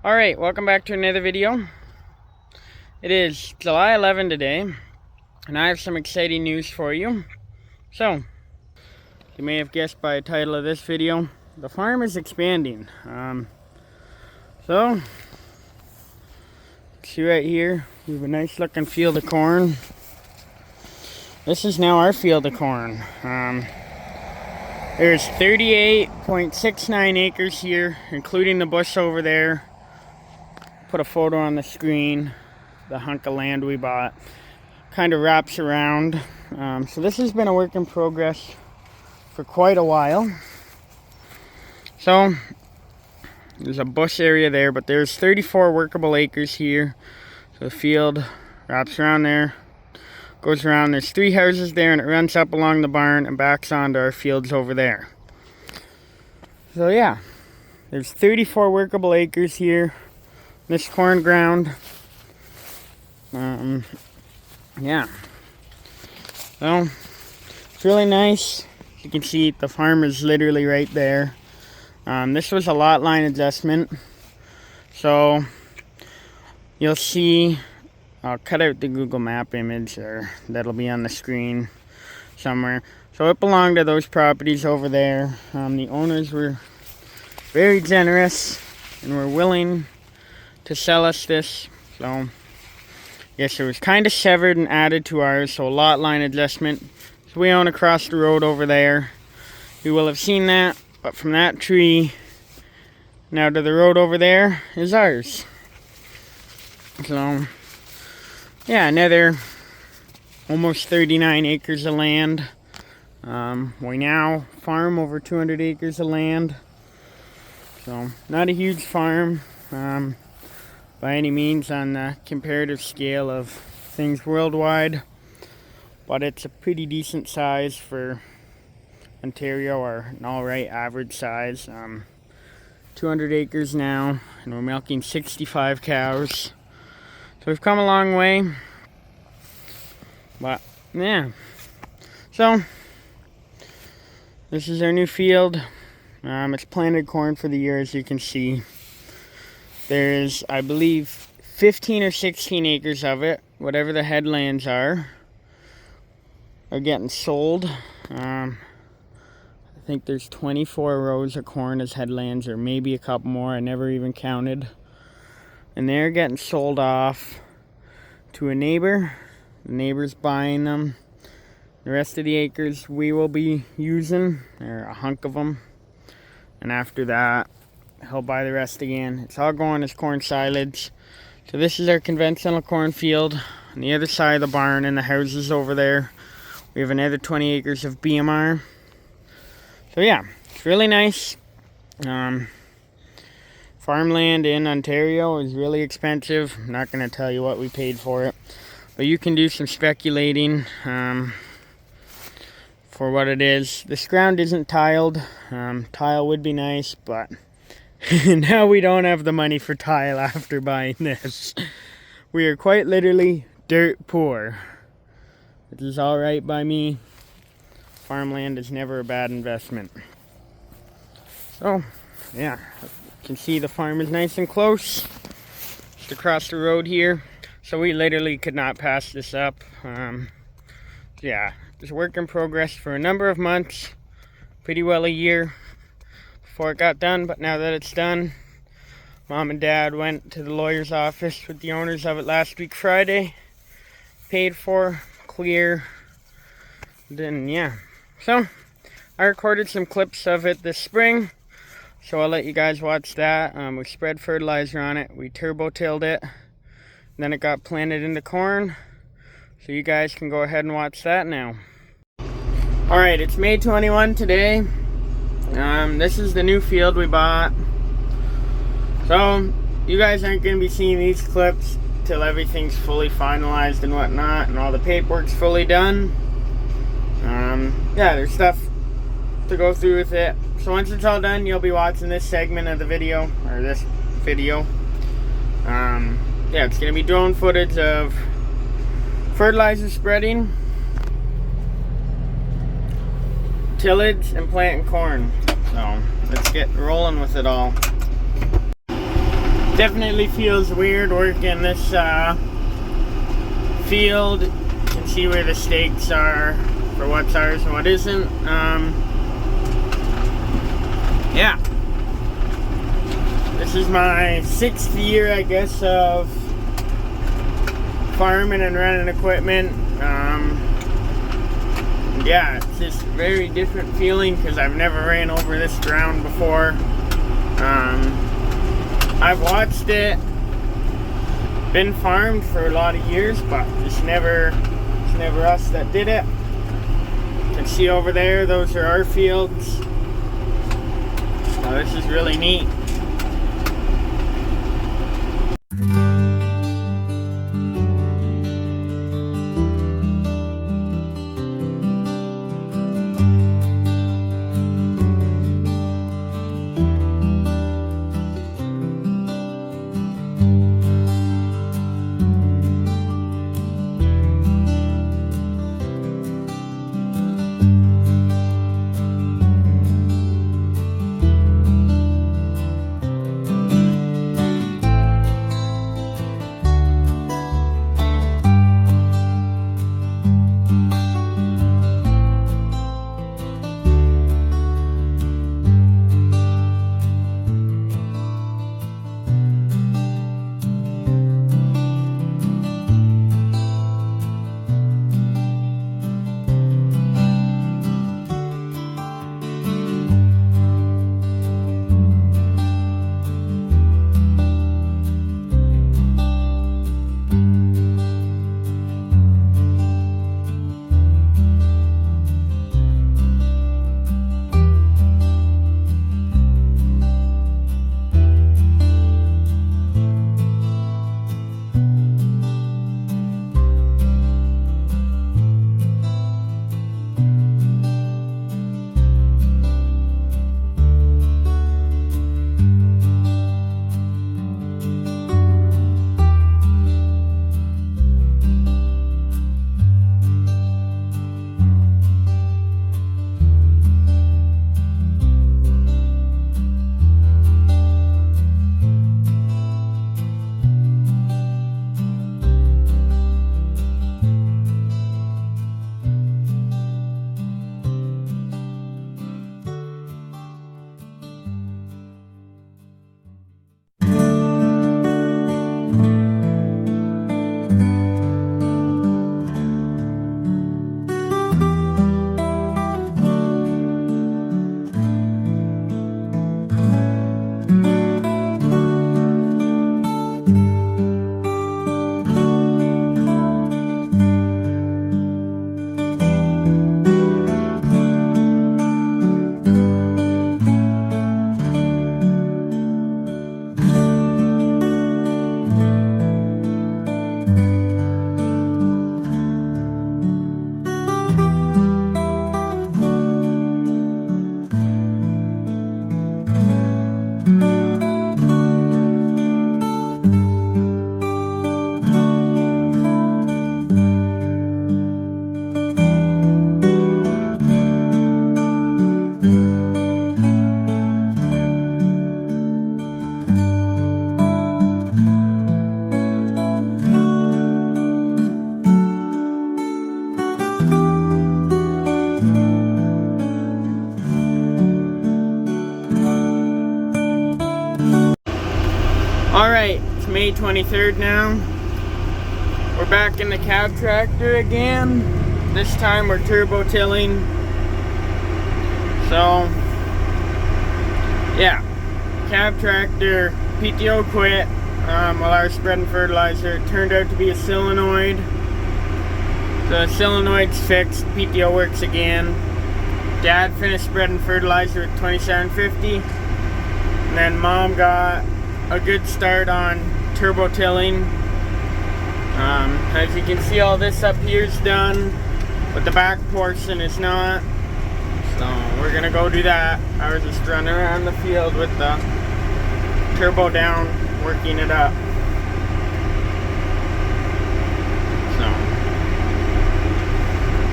Alright, welcome back to another video. It is July 11 today, and I have some exciting news for you. So, you may have guessed by the title of this video, the farm is expanding. See right here, we have a nice looking field of corn. This is now our field of corn. There's 38.69 acres here, including the bush over there. Put a photo on the screen. The hunk of land we bought kind of wraps around. So this has been a work in progress for quite a while. So there's a bush area there, but there's 34 workable acres here. So the field wraps around there, goes around. There's 3 houses there, and it runs up along the barn and backs onto our fields over there. So yeah, there's 34 workable acres here. This corn ground. Yeah. So it's really nice. You can see the farm is literally right there. This was a lot line adjustment. So you'll see, I'll cut out the Google Map image, or that'll be on the screen somewhere. So it belonged to those properties over there. The owners were very generous and were willing to sell us this. So yes, it was kind of severed and added to ours, so a lot line adjustment. So we own across the road over there. You will have seen that, but from that tree now to the road over there is ours. So yeah, another almost 39 acres of land. We now farm over 200 acres of land. So not a huge farm by any means on the comparative scale of things worldwide, but it's a pretty decent size for Ontario, or an alright average size. 200 acres now, and we're milking 65 cows. So we've come a long way. But yeah, so this is our new field. It's planted corn for the year, as you can see. There's, I believe, 15 or 16 acres of it, whatever the headlands are getting sold. I think there's 24 rows of corn as headlands, or maybe a couple more. I never even counted. And they're getting sold off to a neighbor. The neighbor's buying them. The rest of the acres we will be using, or a hunk of them. And after that, he'll buy the rest again. It's all going as corn silage. So this is our conventional cornfield. On the other side of the barn and the houses over there, we have another 20 acres of BMR. So yeah, it's really nice. Farmland in Ontario is really expensive. I'm not going to tell you what we paid for it, but you can do some speculating for what it is. This ground isn't tiled. Tile would be nice, but now we don't have the money for tile after buying this. We are quite literally dirt poor. Which is alright by me. Farmland is never a bad investment. So, yeah. You can see the farm is nice and close. Just across the road here. So we literally could not pass this up. Yeah. It was a work in progress for a number of months. Pretty well a year before it got done, but now that it's done, Mom and Dad went to the lawyer's office with the owners of it last week Friday, paid for, clear, then yeah. So I recorded some clips of it this spring, so I'll let you guys watch that. We spread fertilizer on it, we turbo-tilled it, then it got planted into corn, so you guys can go ahead and watch that now. Alright, it's May 21 today. This is the new field we bought. So you guys aren't going to be seeing these clips till everything's fully finalized and whatnot, and all the paperwork's fully done. Yeah, there's stuff to go through with it. So once it's all done, you'll be watching this segment of the video, or this video. Yeah, it's going to be drone footage of fertilizer spreading, tillage, and planting corn. So let's get rolling with it all. Definitely feels weird working this field. You can see where the stakes are for what's ours and what isn't. Yeah. This is my 6th year, I guess, of farming and running equipment. Yeah, it's just a very different feeling because I've never ran over this ground before. I've watched it, been farmed for a lot of years, but it's never us that did it. You can see over there, those are our fields. So this is really neat. Alright, it's May 23rd now. We're back in the cab tractor again. This time we're turbo tilling. So, yeah, cab tractor, PTO quit while I was spreading fertilizer. It turned out to be a solenoid. So the solenoid's fixed, PTO works again. Dad finished spreading fertilizer at 2750. And then Mom got a good start on turbo tilling. As you can see, all this up here is done, but the back portion is not. So we're gonna go do that. I was just running around the field with the turbo down, working it up. So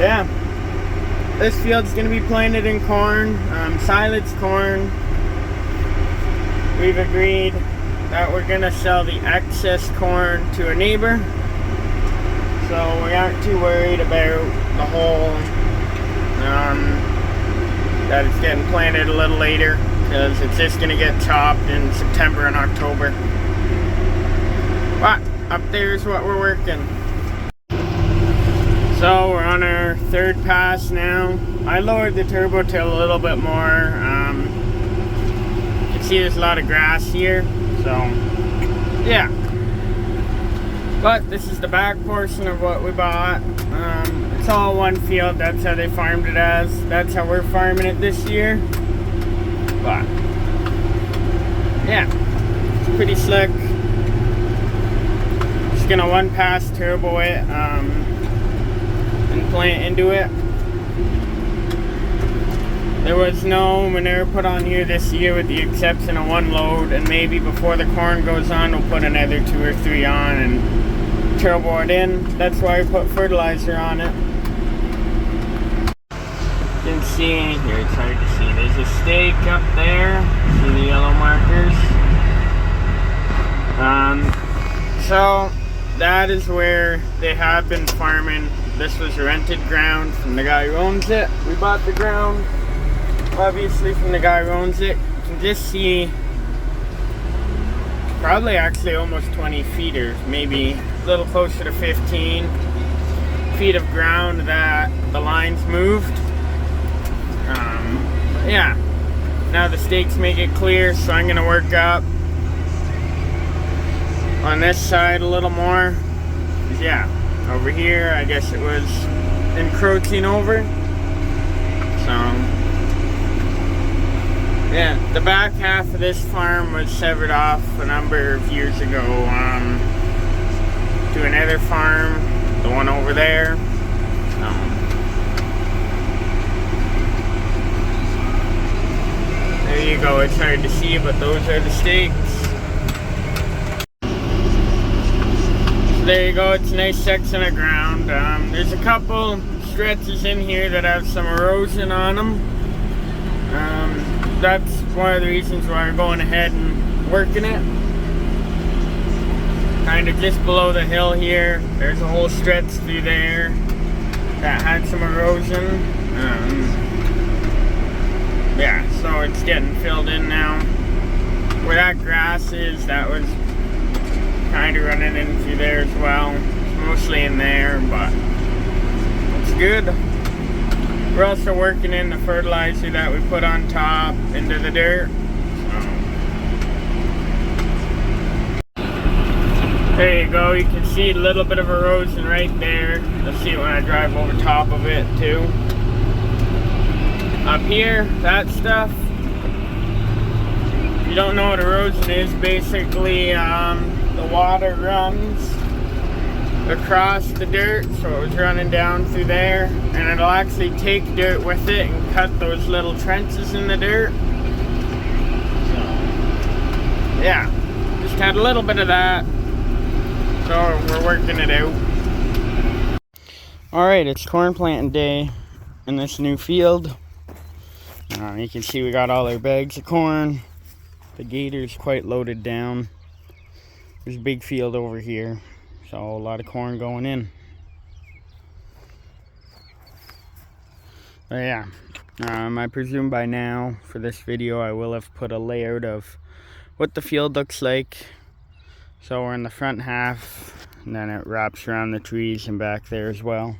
yeah, this field's gonna be planted in corn, silage corn. We've agreed that we're gonna sell the excess corn to a neighbor. So we aren't too worried about the whole that it's getting planted a little later, because it's just gonna get chopped in September and October. But up there's what we're working. So we're on our third pass now. I lowered the turbo tail a little bit more. You can see there's a lot of grass here, so yeah. But this is the back portion of what we bought. It's all one field. That's how they farmed it as. That's how we're farming it this year. But yeah, it's pretty slick. Just gonna one pass turbo it and plant into it. There was no manure put on here this year with the exception of one load, and maybe before the corn goes on we'll put another 2 or 3 on and turbo it in. That's why I put fertilizer on it. You can see, here it's hard to see, there's a stake up there. See the yellow markers? So that is where they have been farming. This was rented ground from the guy who owns it. We bought the ground, obviously, from the guy who owns it. You can just see probably actually almost 20 feet, or maybe a little closer to 15 feet of ground that the lines moved. Yeah, now the stakes make it clear, so I'm gonna work up on this side a little more. Yeah, over here I guess it was encroaching over. So yeah, the back half of this farm was severed off a number of years ago to another farm, the one over there. There you go, it's hard to see, but those are the stakes. So there you go, it's a nice section of ground. There's a couple stretches in here that have some erosion on them. That's one of the reasons why we're going ahead and working it. Kind of just below the hill here, there's a whole stretch through there that had some erosion. Yeah, so it's getting filled in now. Where that grass is, that was kind of running in through there as well. It's mostly in there, but it's good. We're also working in the fertilizer that we put on top into the dirt. There you go, you can see a little bit of erosion right there. You'll see it when I drive over top of it too. Up here, that stuff, if you don't know what erosion is, basically the water runs across the dirt, so it was running down through there, and it'll actually take dirt with it and cut those little trenches in the dirt. So yeah, just had a little bit of that, so we're working it out. Alright, it's corn planting day in this new field. You can see we got all our bags of corn. The gator's quite loaded down. There's a big field over here, so a lot of corn going in. But yeah, I presume by now for this video I will have put a layout of what the field looks like. So we're in the front half, and then it wraps around the trees and back there as well.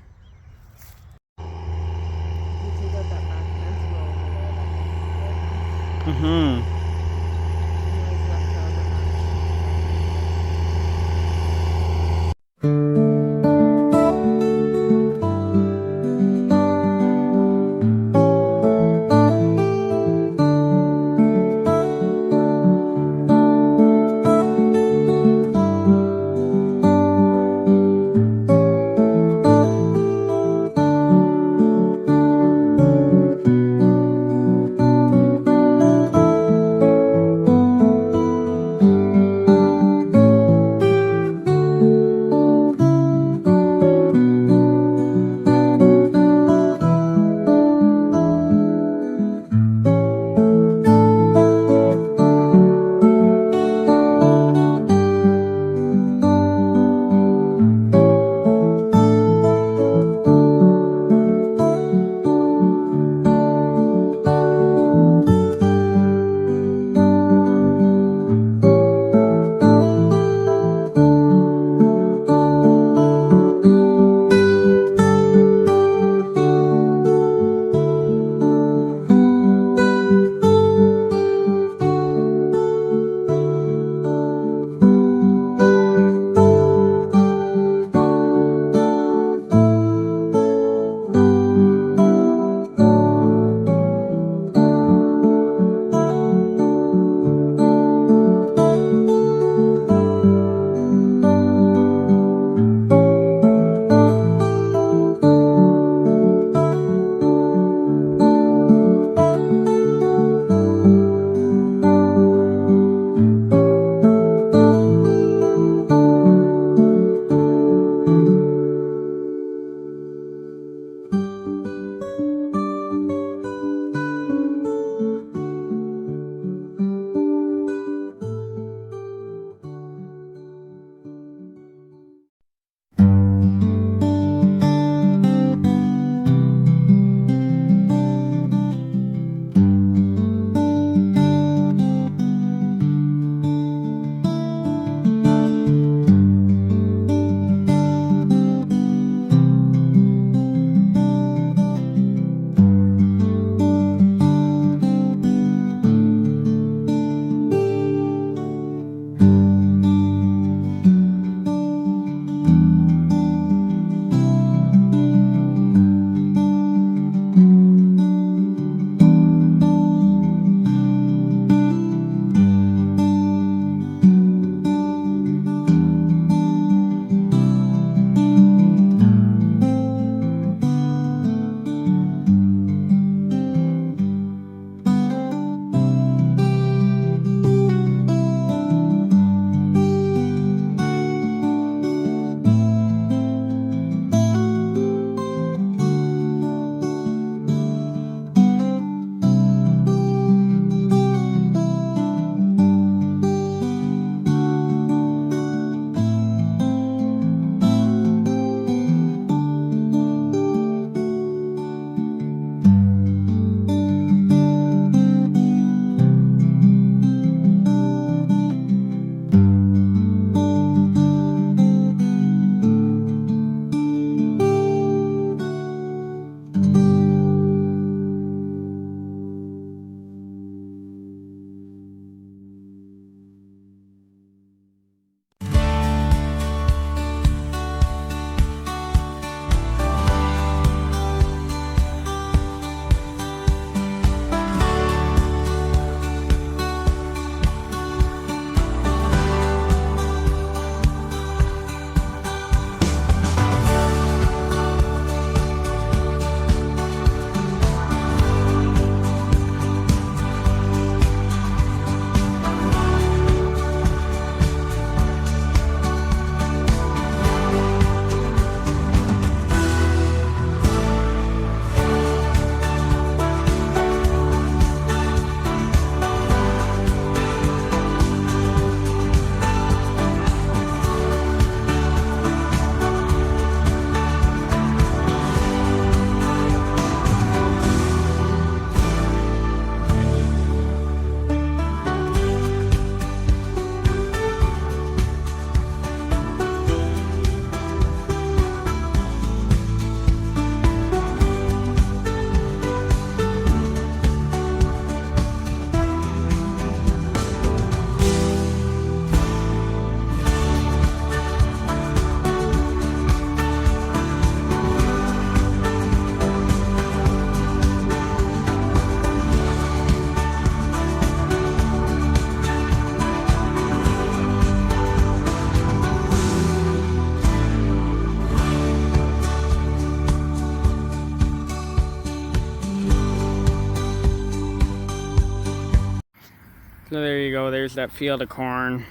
So there you go, there's that field of corn.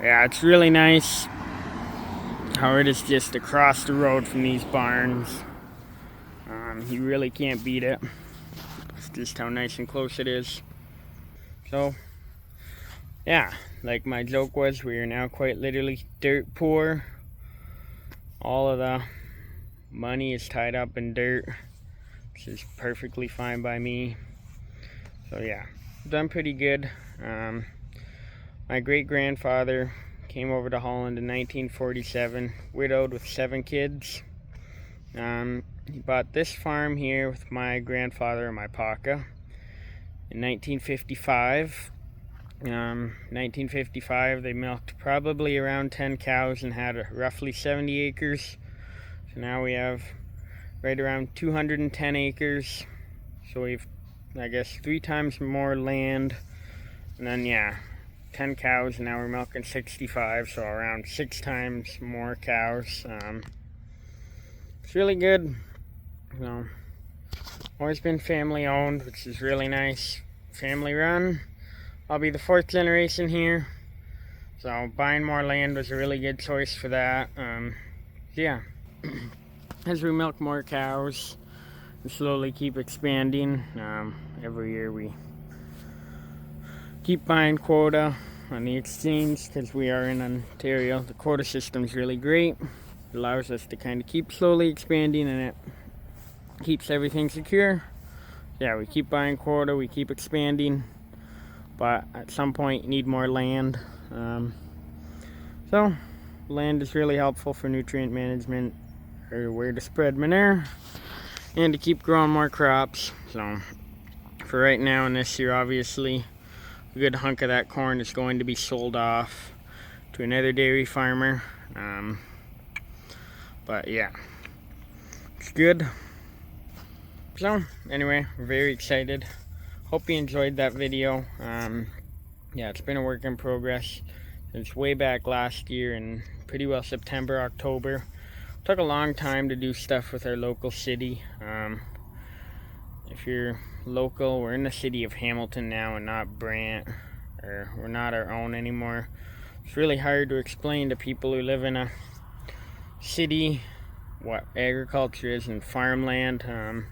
Yeah, it's really nice how it is just across the road from these barns. You really can't beat it. It's just how nice and close it is. So, yeah, like my joke was, we are now quite literally dirt poor. All of the money is tied up in dirt, which is perfectly fine by me. So yeah, done pretty good. My great-grandfather came over to Holland in 1947, widowed with 7 kids. He bought this farm here with my grandfather and my paka in 1955. 1955, they milked probably around 10 cows and had roughly 70 acres. So now we have right around 210 acres. So we've, I guess, 3 times more land. And then, yeah, 10 cows, and now we're milking 65, so around 6 times more cows. It's really good. Always been family owned, which is really nice. Family run. I'll be the 4th generation here, so buying more land was a really good choice for that. Yeah, as we milk more cows and slowly keep expanding, every year we keep buying quota on the exchange because we are in Ontario. The quota system is really great. It allows us to kind of keep slowly expanding, and it keeps everything secure. Yeah, we keep buying quota, we keep expanding, but at some point you need more land. So land is really helpful for nutrient management, or where to spread manure, and to keep growing more crops. So for right now and this year, obviously a good hunk of that corn is going to be sold off to another dairy farmer. But yeah, it's good. So anyway, we're very excited. Hope you enjoyed that video. Yeah, it's been a work in progress since way back last year in pretty well September, October. Took a long time to do stuff with our local city. If you're local, we're in the city of Hamilton now and not Brant, or we're not our own anymore. It's really hard to explain to people who live in a city what agriculture is and farmland. There's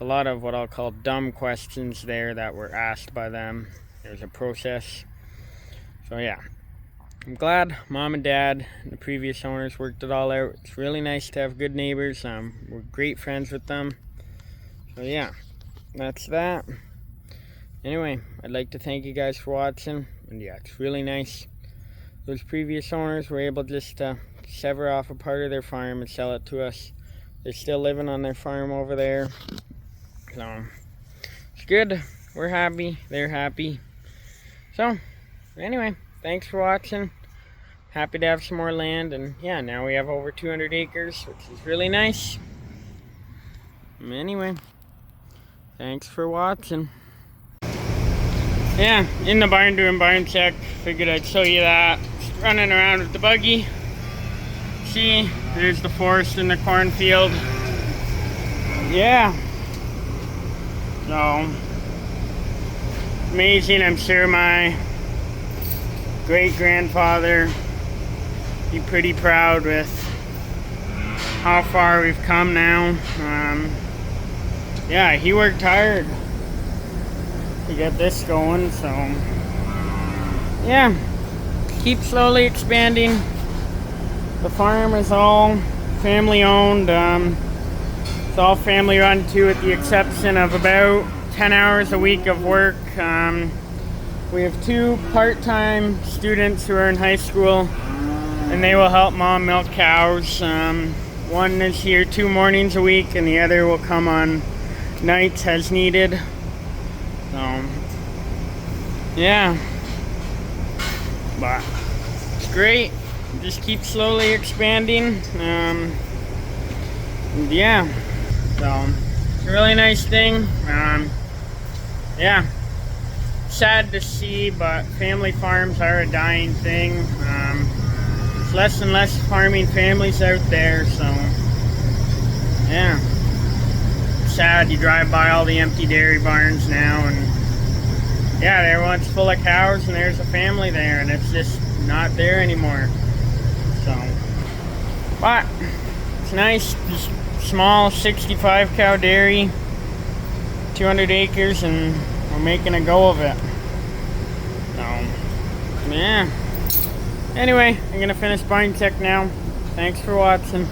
a lot of what I'll call dumb questions there that were asked by them. There's a process. So yeah, I'm glad Mom and Dad and the previous owners worked it all out. It's really nice to have good neighbors. We're great friends with them. So yeah, that's that. Anyway, I'd like to thank you guys for watching. And yeah, it's really nice. Those previous owners were able just to sever off a part of their farm and sell it to us. They're still living on their farm over there. So it's good. We're happy. They're happy. So anyway, thanks for watching. Happy to have some more land, and yeah, now we have over 200 acres, which is really nice. Anyway, thanks for watching. Yeah, in the barn doing barn check. Figured I'd show you that. Just running around with the buggy. See, there's the forest in the cornfield. Yeah. So amazing. I'm sure my great-grandfather be pretty proud with how far we've come now. Yeah, he worked hard to get this going, so yeah, keep slowly expanding. The farm is all family owned. It's all family run too, with the exception of about 10 hours a week of work. We have 2 part-time students who are in high school, and they will help Mom milk cows. One is here 2 mornings a week, and the other will come on nights as needed. So yeah, but it's great. Just keep slowly expanding. Yeah, so it's a really nice thing. Yeah, sad to see, but family farms are a dying thing. There's less and less farming families out there, so yeah, sad. You drive by all the empty dairy barns now, and yeah, there once full of cows and there's a family there, and it's just not there anymore. So, but it's nice, just small 65 cow dairy, 200 acres, and we're making a go of it. So, yeah. Anyway, I'm gonna finish buying tech now. Thanks for watching.